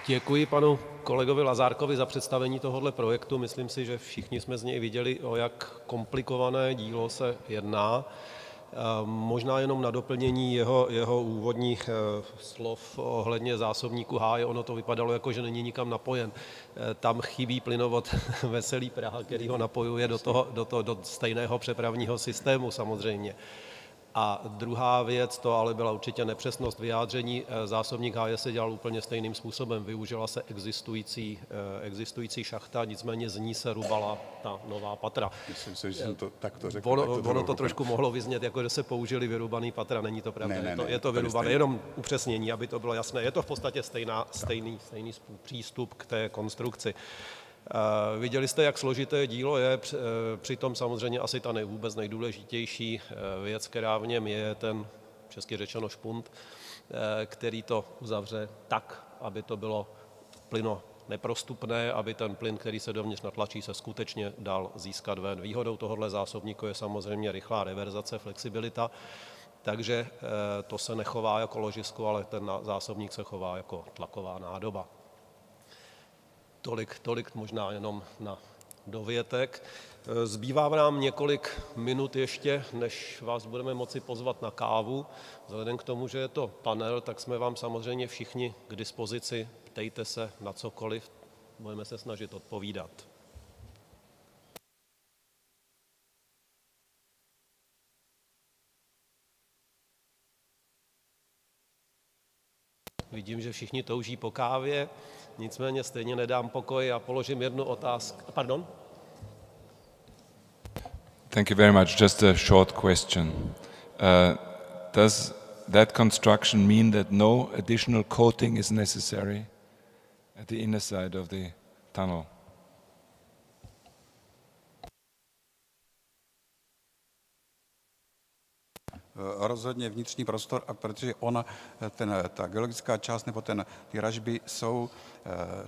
Děkuji panu kolegovi Lazárkovi za představení tohoto projektu. Myslím si, že všichni jsme z něj viděli, o jak komplikované dílo se jedná. Možná jenom na doplnění jeho úvodních slov ohledně zásobníku Háje. Ono to vypadalo jako, že není nikam napojen. Tam chybí plynovod Veselý Praha, který ho napojuje do stejného přepravního systému samozřejmě. A druhá věc, to ale byla určitě nepřesnost vyjádření, zásobník Háje se dělal úplně stejným způsobem. Využila se existující šachta, nicméně z ní se rubala ta nová patra. Myslím si, že jsem to takto řekl. Ono to trošku mohlo vyznět, jako že se použili vyrubaný patra, není to pravda, je to vyrubané, jenom upřesnění, aby to bylo jasné. Je to v podstatě stejný přístup k té konstrukci. Viděli jste, jak složité dílo je, přitom samozřejmě asi ta vůbec nejdůležitější věc, která v něm je ten, česky řečeno, špunt, který to uzavře tak, aby to bylo plyno neprostupné, aby ten plyn, který se dovnitř natlačí, se skutečně dal získat ven. Výhodou tohoto zásobníku je samozřejmě rychlá reverzace, flexibilita, takže to se nechová jako ložisko, ale ten zásobník se chová jako tlaková nádoba. Tolik možná jenom na dovětek. Zbývá nám několik minut ještě, než vás budeme moci pozvat na kávu. Vzhledem k tomu, že je to panel, tak jsme vám samozřejmě všichni k dispozici. Ptejte se na cokoliv, budeme se snažit odpovídat. Vidím, že všichni touží po kávě, nicméně stejně nedám pokoj a položím jednu otázku. Pardon? Thank you very much. Just a short question. Does that construction mean that no additional coating is necessary at the inner side of the tunnel? Rozhodně vnitřní prostor, a protože ta geologická část nebo ty ražby jsou,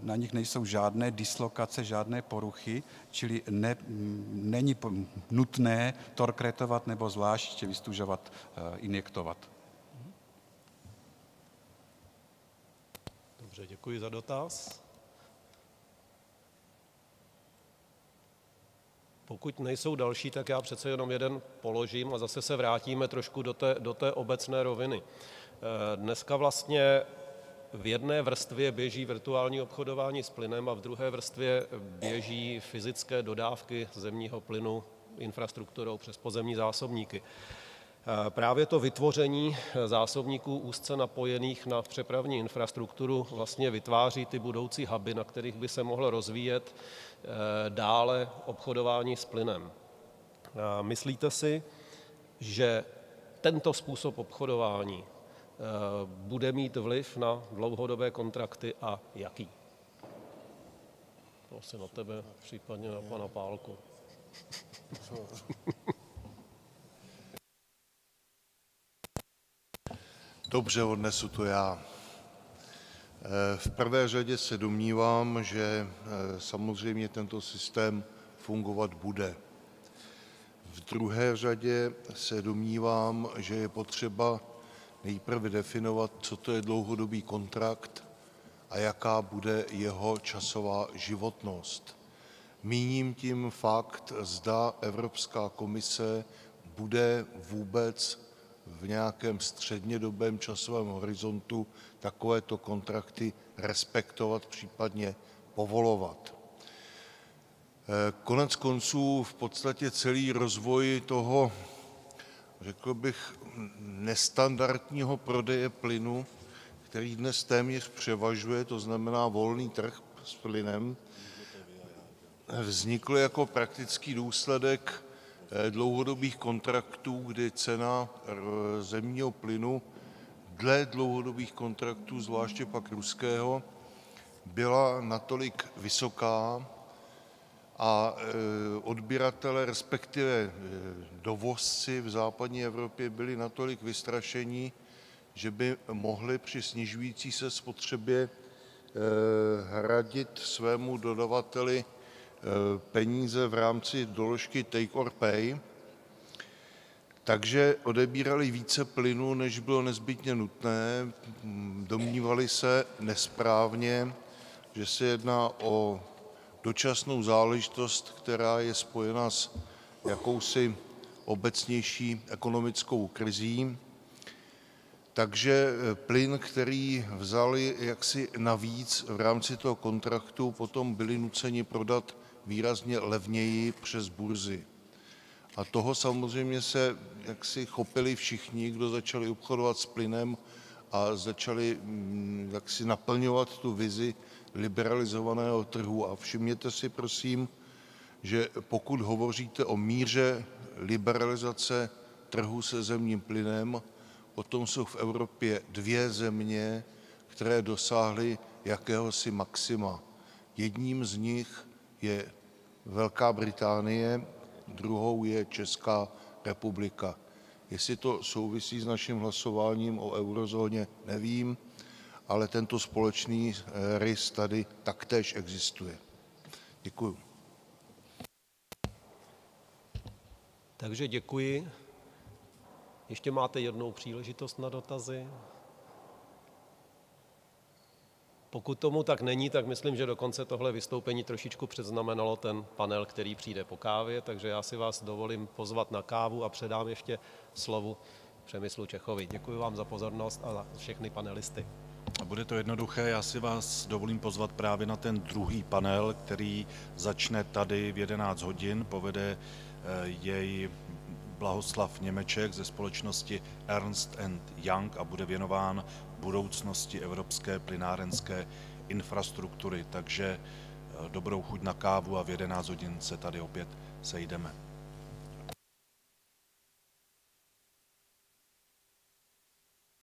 na nich nejsou žádné dislokace, žádné poruchy, čili není nutné torkretovat nebo zvlášť vystužovat, injektovat. Dobře, děkuji za dotaz. Pokud nejsou další, tak já přece jenom jeden položím a zase se vrátíme trošku do té obecné roviny. Dneska vlastně v jedné vrstvě běží virtuální obchodování s plynem a v druhé vrstvě běží fyzické dodávky zemního plynu infrastrukturou přes pozemní zásobníky. Právě to vytvoření zásobníků úzce napojených na přepravní infrastrukturu vlastně vytváří ty budoucí huby, na kterých by se mohlo rozvíjet dále obchodování s plynem. Myslíte si, že tento způsob obchodování bude mít vliv na dlouhodobé kontrakty a jaký? To asi na tebe, případně na pana Pálku. Dobře, odnesu to já. V prvé řadě se domnívám, že samozřejmě tento systém fungovat bude. V druhé řadě se domnívám, že je potřeba nejprve definovat, co to je dlouhodobý kontrakt a jaká bude jeho časová životnost. Míním tím fakt, zda Evropská komise bude vůbec v nějakém střednědobém časovém horizontu takovéto kontrakty respektovat, případně povolovat. Konec konců v podstatě celý rozvoj toho, řekl bych, nestandardního prodeje plynu, který dnes téměř převažuje, to znamená volný trh s plynem, vznikl jako praktický důsledek dlouhodobých kontraktů, kdy cena zemního plynu dle dlouhodobých kontraktů, zvláště pak ruského, byla natolik vysoká a odběratele, respektive dovozci v západní Evropě byli natolik vystrašení, že by mohli při snižující se spotřebě hradit svému dodavateli peníze v rámci doložky take or pay, takže odebírali více plynu, než bylo nezbytně nutné, domnívali se nesprávně, že se jedná o dočasnou záležitost, která je spojena s jakousi obecnější ekonomickou krizí. Takže plyn, který vzali jaksi navíc v rámci toho kontraktu, potom byli nuceni prodat výrazně levněji přes burzy. A toho samozřejmě se jaksi chopili všichni, kdo začali obchodovat s plynem a začali jaksi naplňovat tu vizi liberalizovaného trhu. A všimněte si, prosím, že pokud hovoříte o míře liberalizace trhu se zemním plynem, potom jsou v Evropě dvě země, které dosáhly jakéhosi maxima. Jedním z nich je Velká Británie, druhou je Česká republika. Jestli to souvisí s naším hlasováním o eurozóně, nevím, ale tento společný rys tady taktéž existuje. Děkuju. Takže děkuji. Ještě máte jednou příležitost na dotazy. Pokud tomu tak není, tak myslím, že dokonce tohle vystoupení trošičku předznamenalo ten panel, který přijde po kávě, takže já si vás dovolím pozvat na kávu a předám ještě slovo Přemyslu Čechovi. Děkuji vám za pozornost a za všechny panelisty. Bude to jednoduché, já si vás dovolím pozvat právě na ten druhý panel, který začne tady v 11 hodin, povede jej Blahoslav Němeček ze společnosti Ernst & Young a bude věnován budoucnosti evropské plynárenské infrastruktury. Takže dobrou chuť na kávu a v 11 hodin se tady opět sejdeme.